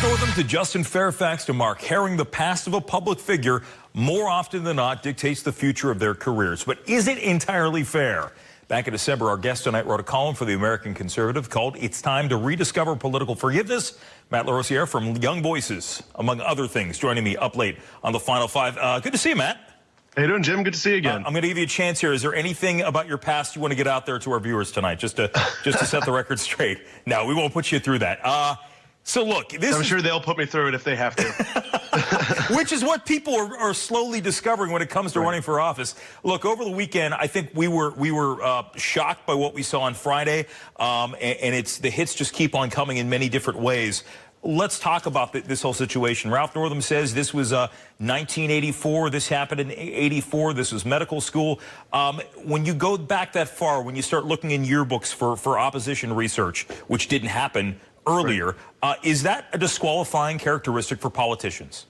Ralph Northam to Justin Fairfax to Mark Herring, the past of a public figure more often than not dictates the future of their careers. But is it entirely fair? Back in December, our guest tonight wrote a column for the American Conservative called "It's Time to Rediscover Political Forgiveness." Matt Larosiere from Young Voices, among other things, joining me up late on the Final Five. Good to see you, Matt. How you doing, Jim? Good to see you again. I'm going to give you a chance here. Is there anything about your past you want to get out there to our viewers tonight, just to set the record straight? No, we won't put you through that. So look, I'm sure they'll put me through it if they have to. Which is what people are slowly discovering when it comes to running for office. Look, over the weekend, I think we were shocked by what we saw on Friday, and it's the hits just keep on coming in many different ways. Let's talk about this whole situation. Ralph Northam says this was 1984. This happened in 84. This was medical school. When you go back that far, when you start looking in yearbooks for opposition research, which didn't happen earlier, is that a disqualifying characteristic for politicians?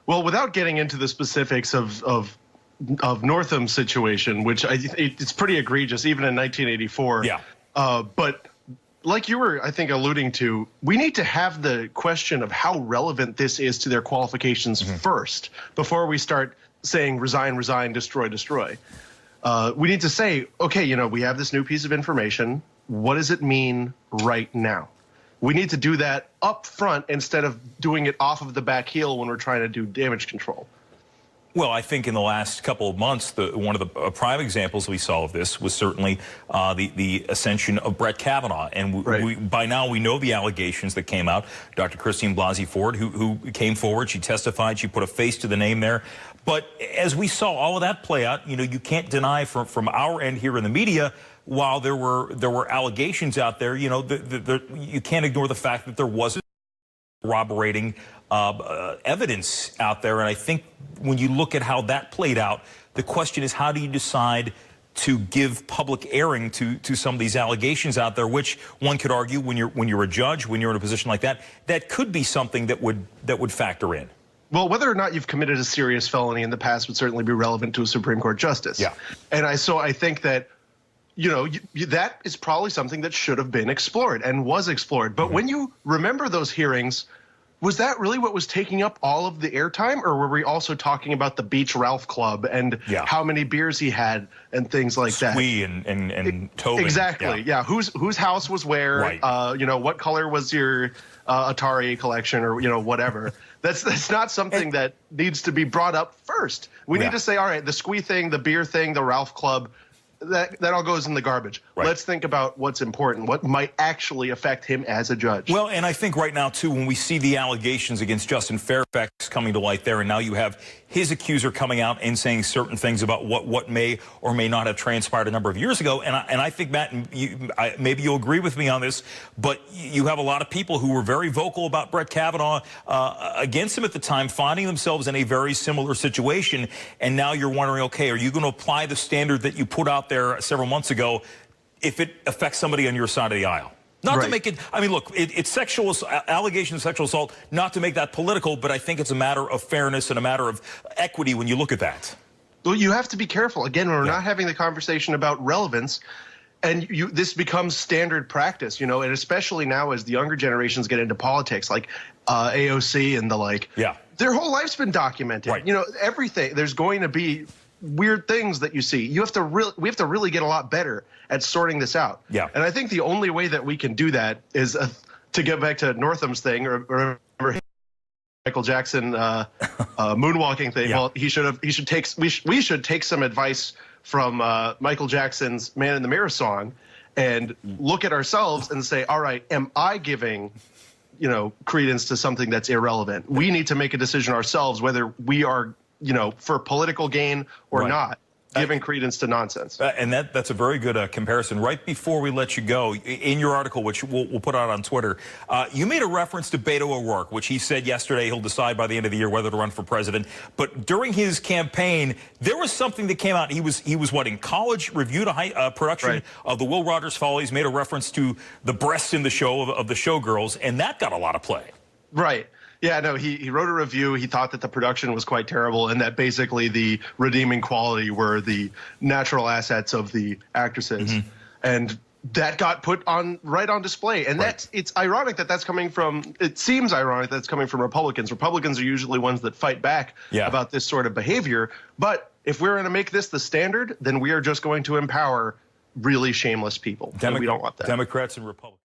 Well, without getting into the specifics of Northam's situation, which it's pretty egregious, even in 1984. Yeah. But like you were, I think, alluding to, we need to have the question of how relevant this is to their qualifications first, before we start saying resign, resign, destroy, destroy. We need to say, okay, you know, we have this new piece of information. What does it mean right now? We need to do that up front instead of doing it off of the back heel when we're trying to do damage control. Well, I think in the last couple of months, one of the prime examples we saw of this was certainly the ascension of Brett Kavanaugh. And by now we know the allegations that came out. Dr. Christine Blasey Ford, who came forward, she testified, she put a face to the name there. But as we saw all of that play out, you know, you can't deny from our end here in the media, while there were allegations out there, you know, you can't ignore the fact that there wasn't corroborating evidence out there. And I think when you look at how that played out, the question is, how do you decide to give public airing to some of these allegations out there, which one could argue when you're a judge, when you're in a position like that, that could be something that would factor in. Well, whether or not you've committed a serious felony in the past would certainly be relevant to a Supreme Court justice. Yeah. And I think that, you know, that is probably something that should have been explored and was explored. But when you remember those hearings, was that really what was taking up all of the airtime? Or were we also talking about the Beach Ralph Club and how many beers he had and things like that? And Tobin. Exactly. Yeah. Whose house was where? Right. You know, what color was your Atari collection, or, you know, whatever. That's not something that needs to be brought up first. We need to say, all right, the squee thing, the beer thing, the Ralph Club, that all goes in the garbage. Right. Let's think about what's important, what might actually affect him as a judge. Well, and I think right now, too, when we see the allegations against Justin Fairfax coming to light there, and now you have his accuser coming out and saying certain things about what may or may not have transpired a number of years ago. And I think, Matt, maybe you'll agree with me on this, but you have a lot of people who were very vocal about Brett Kavanaugh against him at the time, finding themselves in a very similar situation. And now you're wondering, okay, are you going to apply the standard that you put out there several months ago if it affects somebody on your side of the aisle? Not to make it, I mean, look, it's sexual, allegations of sexual assault, not to make that political, but I think it's a matter of fairness and a matter of equity when you look at that. Well, you have to be careful. Again, we're not having the conversation about relevance, and this becomes standard practice, you know, and especially now as the younger generations get into politics, like AOC and the like. Yeah. Their whole life's been documented. Right. You know, everything. There's going to be weird things that you see. We have to really get a lot better at sorting this out. Yeah. And I think the only way that we can do that is to get back to Northam's thing, or remember Michael Jackson moonwalking thing. Yeah. Well, we should take some advice from Michael Jackson's Man in the Mirror song and look at ourselves and say, all right, am I giving, you know, credence to something that's irrelevant? We need to make a decision ourselves whether we are, you know, for political gain or not, giving credence to nonsense. And that's a very good comparison. Right before we let you go, in your article, which we'll put out on Twitter, you made a reference to Beto O'Rourke, which he said yesterday he'll decide by the end of the year whether to run for president. But during his campaign, there was something that came out. He was what, in college, reviewed a production of the Will Rogers Follies, made a reference to the breasts in the show of the Showgirls, and that got a lot of play. Right. Yeah, no, he wrote a review. He thought that the production was quite terrible and that basically the redeeming quality were the natural assets of the actresses. And that got put on right on display. And it's ironic that that's coming from, it seems ironic that it's coming from Republicans. Republicans are usually ones that fight back about this sort of behavior. But if we're going to make this the standard, then we are just going to empower really shameless people. And we don't want that. Democrats and Republicans.